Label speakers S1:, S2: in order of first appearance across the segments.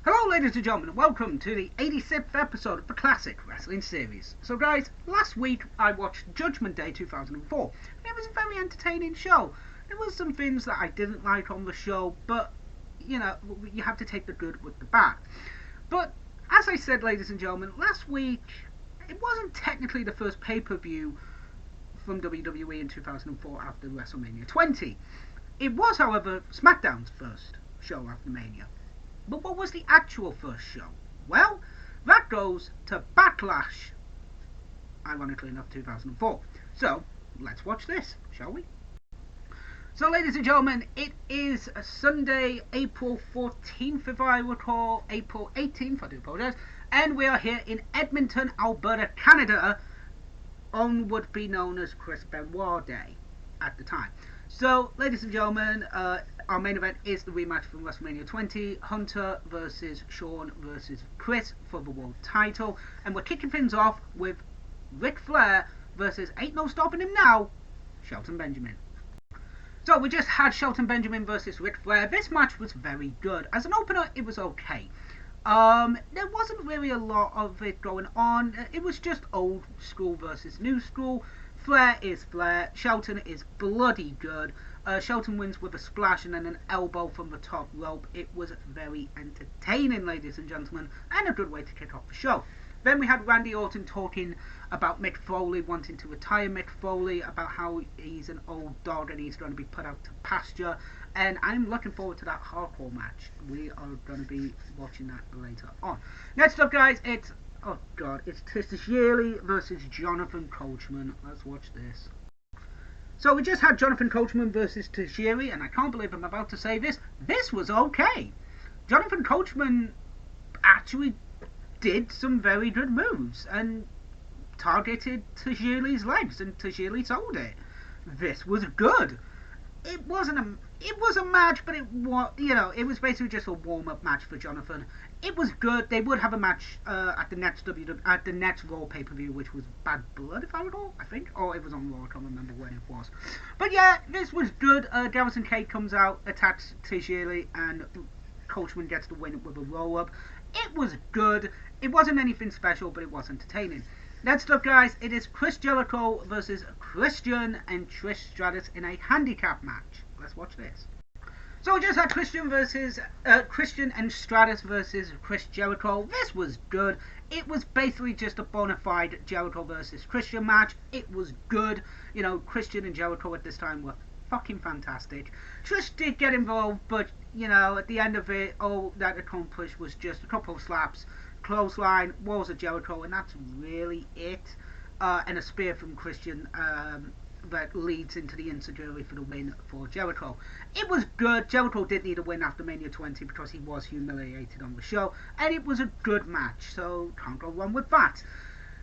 S1: Hello ladies and gentlemen, welcome to the 86th episode of the Classic Wrestling Series. So guys, last week I watched Judgment Day 2004, and it was a very entertaining show. There was some things that I didn't like on the show, but you know, you have to take the good with the bad. But as I said ladies and gentlemen, last week it wasn't technically the first pay-per-view from WWE in 2004 after Wrestlemania 20. It was, however, Smackdown's first show after Mania. But what was the actual first show? Well, that goes to Backlash, ironically enough, 2004. So, let's watch this, shall we? So, ladies and gentlemen, it is Sunday, April 14th, if I recall, April 18th, I do apologise, and we are here in Edmonton, Alberta, Canada, on what would be known as Chris Benoit Day at the time. So, ladies and gentlemen, our main event is the rematch from WrestleMania 20, Hunter versus Shawn versus Chris for the world title. And we're kicking things off with Ric Flair versus Ain't No Stopping Him Now, Shelton Benjamin. So we just had Shelton Benjamin versus Ric Flair. This match was very good. As an opener, it was okay. There wasn't really a lot of it going on. It was just old school versus new school. Flair is Flair. Shelton is bloody good. Shelton wins with a splash and then an elbow from the top rope. It was very entertaining, ladies and gentlemen, and a good way to kick off the show. Then we had Randy Orton talking about Mick Foley, wanting to retire Mick Foley, about how he's an old dog and he's going to be put out to pasture. And I'm looking forward to that hardcore match. We are going to be watching that later on. Next up, guys, it's Tajiri versus Jonathan Coachman. Let's watch this. So we just had Jonathan Coachman versus Tajiri, and I can't believe I'm about to say this. This was okay. Jonathan Coachman actually did some very good moves and targeted Tajiri's legs, and Tajiri sold it. This was good. It was a match, but it was basically just a warm-up match for Jonathan. It was good. They would have a match at the next Raw pay-per-view, which was Bad Blood, if I recall, I think. Or it was on Raw, I can't remember when it was. But yeah, this was good. Garrison Cage comes out, attacks Tajiri, and Coachman gets the win with a roll-up. It was good. It wasn't anything special, but it was entertaining. Next up, guys, it is Chris Jericho versus Christian and Trish Stratus in a handicap match. Let's watch this. So we just had Christian and Stratus versus Chris Jericho. This was good. It was basically just a bona fide Jericho versus Christian match. It was good. You know, Christian and Jericho at this time were fucking fantastic. Trish did get involved, but, you know, at the end of it, all that accomplished was just a couple of slaps, clothesline, walls of Jericho, and that's really it. And a spear from Christian that leads into the enziguri for the win for Jericho. It was good. Jericho did need a win after Mania 20 because he was humiliated on the show, and it was a good match, so can't go wrong with that.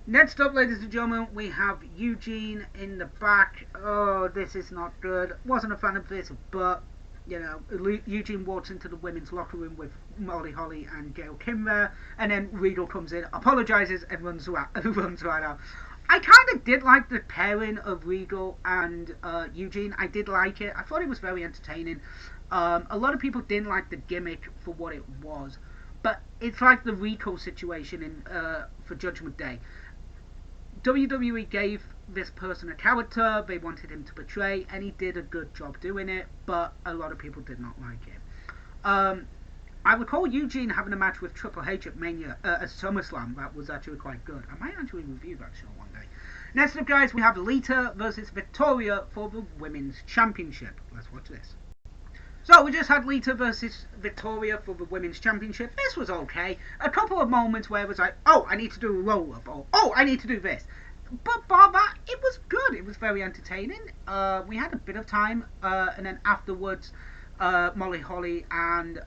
S1: Next up, ladies and gentlemen, we have Eugene in the back. Oh, this is not good. Wasn't a fan of this, but you know, Eugene walks into the women's locker room with Molly Holly and Gail Kim there, and then Regal comes in, apologises, and runs right out. I kind of did like the pairing of Regal and Eugene. I did like it. I thought it was very entertaining. A lot of people didn't like the gimmick for what it was, but it's like the Rico situation for Judgment Day. WWE gave this person a character they wanted him to portray, and he did a good job doing it, but a lot of people did not like it. I recall Eugene having a match with Triple H at Mania, at SummerSlam. That was actually quite good. I might actually review that show one day. Next up, guys, we have Lita versus Victoria for the Women's Championship. Let's watch this. So we just had Lita versus Victoria for the Women's Championship. This was okay. A couple of moments where it was like, oh, I need to do a roll-up, or oh, I need to do this. But bar that, it was good. It was very entertaining. We had a bit of time, and then afterwards, Molly Holly and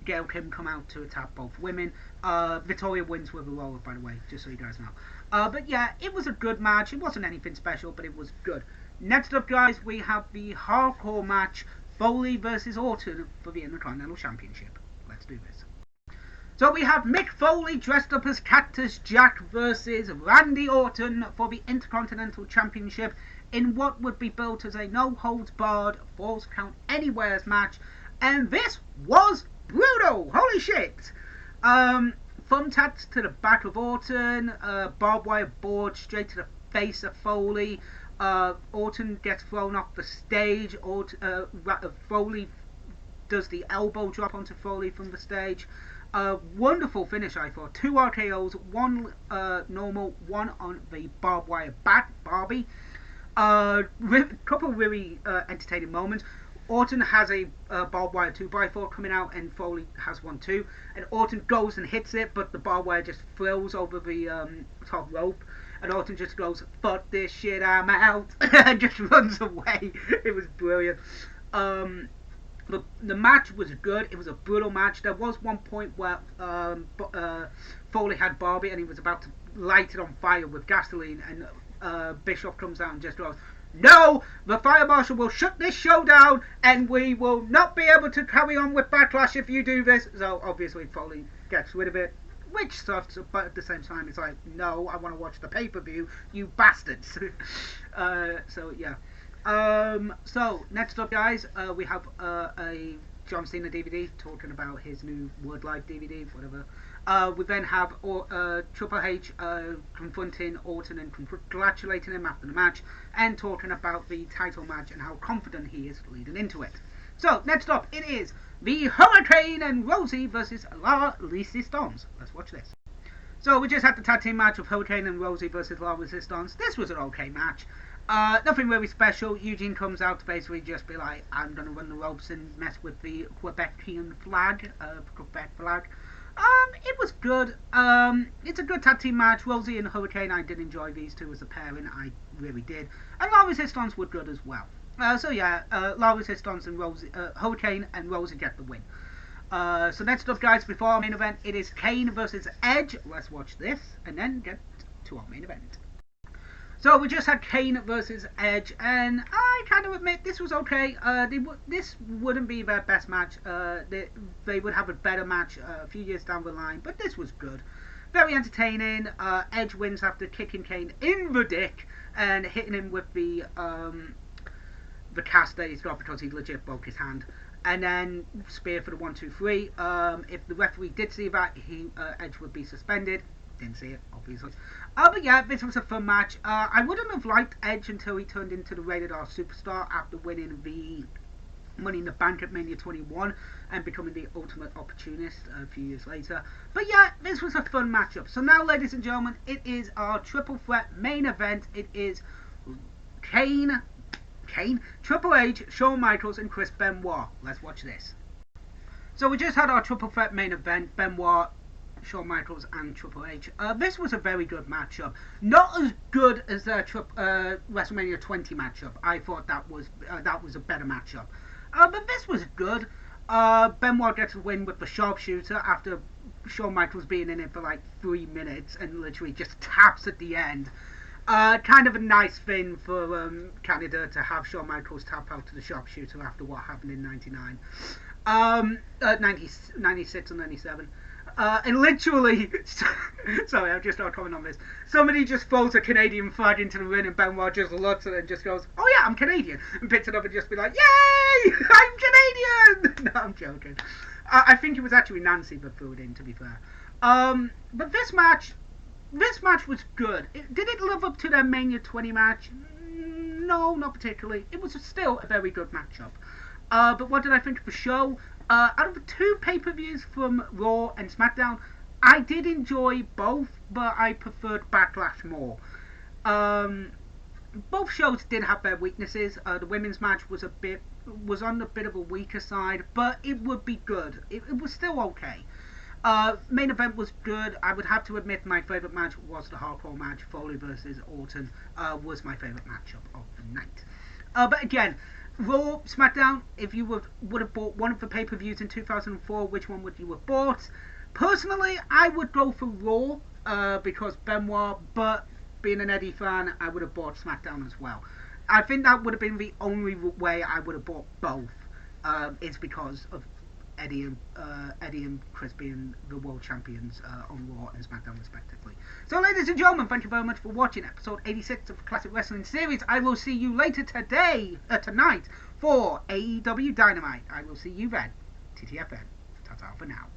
S1: Gail Kim come out to attack both women. Victoria wins with a roll-up, by the way, just so you guys know. But yeah, it was a good match. It wasn't anything special, but it was good. Next up, guys, we have the hardcore match, Foley versus Orton for the Intercontinental Championship. Let's do this. So we have Mick Foley dressed up as Cactus Jack versus Randy Orton for the Intercontinental Championship in what would be built as a no-holds-barred, falls count anywheres match. And this was brutal! Holy shit! Thumbtacks to the back of Orton, barbed wire board straight to the face of Foley. Orton gets thrown off the stage. Foley does the elbow drop onto Foley from the stage. Wonderful finish, I thought. 2 RKOs, 1 normal, 1 on the barbed wire back, Barbie. Couple of really entertaining moments. Orton has a barbed wire 2x4 coming out, and Foley has one too. And Orton goes and hits it, but the barbed wire just throws over the top rope. And Orton just goes, "Fuck this shit, I'm out," and just runs away. It was brilliant. The match was good. It was a brutal match. There was one point where Foley had Barbie and he was about to light it on fire with gasoline, and Bishop comes out and just goes, "No, the fire marshal will shut this show down and we will not be able to carry on with Backlash if you do this." So obviously Foley gets rid of it, which sucks, but at the same time it's like, no, I want to watch the pay-per-view, you bastards. So yeah. So next up, guys, we have a John Cena DVD talking about his new Word Live DVD, whatever. We then have Triple H confronting Orton and congratulating him after the match, and talking about the title match and how confident he is leading into it. So next up, it is the Hurricane and Rosie versus La Resistance. Let's watch this. So we just had the tag team match of Hurricane and Rosie versus La Resistance. This was an okay match. Nothing really special. Eugene comes out to basically just be like, "I'm going to run the ropes and mess with the Quebecian flag, Quebec flag." It was good. It's a good tag team match. Rosie and Hurricane, I did enjoy these two as a pairing. I really did. And La Resistance were good as well. So yeah, La Resistance and Rosie, Hurricane and Rosie get the win. So next up, guys, before our main event, it is Kane versus Edge. Let's watch this and then get to our main event. So we just had Kane versus Edge, and I kind of admit this was okay. This wouldn't be their best match. They would have a better match a few years down the line, but this was good. Very entertaining. Edge wins after kicking Kane in the dick and hitting him with the cast that he's got because he legit broke his hand. And then spear for the 1-2-3. If the referee did see that, Edge would be suspended. Didn't see it, obviously. But yeah, this was a fun match. I wouldn't have liked Edge until he turned into the Rated R Superstar after winning the Money in the Bank at Mania 21 and becoming the Ultimate Opportunist a few years later. But yeah, this was a fun matchup. So now, ladies and gentlemen, it is our triple threat main event. It is Kane, Triple H, Shawn Michaels, and Chris Benoit. Let's watch this. So we just had our triple threat main event, Benoit, Shawn Michaels and Triple H. This was a very good matchup. Not as good as their WrestleMania 20 matchup. I thought that was a better matchup. But this was good. Benoit gets a win with the sharpshooter after Shawn Michaels being in it for like 3 minutes and literally just taps at the end. Kind of a nice thing for Canada to have Shawn Michaels tap out to the sharpshooter after what happened in 99. 96 and 97. And literally, sorry, I've just not comment on this. Somebody just throws a Canadian flag into the ring and Benoit just looks at it and just goes, "Oh yeah, I'm Canadian," and picks it up and just be like, "Yay, I'm Canadian!" No, I'm joking. I think it was actually Nancy that threw it in, to be fair. But this match was good. Did it live up to their Mania 20 match? No, not particularly. It was still a very good matchup. But what did I think of the show? Out of the 2 pay-per-views from Raw and Smackdown, I did enjoy both, but I preferred Backlash more. Both shows did have their weaknesses. The women's match was on a bit of a weaker side, but it would be good. It was still okay. Main event was good. I would have to admit my favourite match was the hardcore match. Foley versus Orton was my favourite matchup of the night. But again, Raw, SmackDown, if you would have bought one of the pay-per-views in 2004, which one would you have bought? Personally, I would go for Raw because Benoit, but being an Eddie fan, I would have bought SmackDown as well. I think that would have been the only way I would have bought both, is because of Eddie and Chris being the world champions on Raw and SmackDown respectively. So ladies and gentlemen, thank you very much for watching episode 86 of the Classic Wrestling Series. I will see you later tonight for AEW Dynamite. I will see you then. TTFN. Ta-ta for now.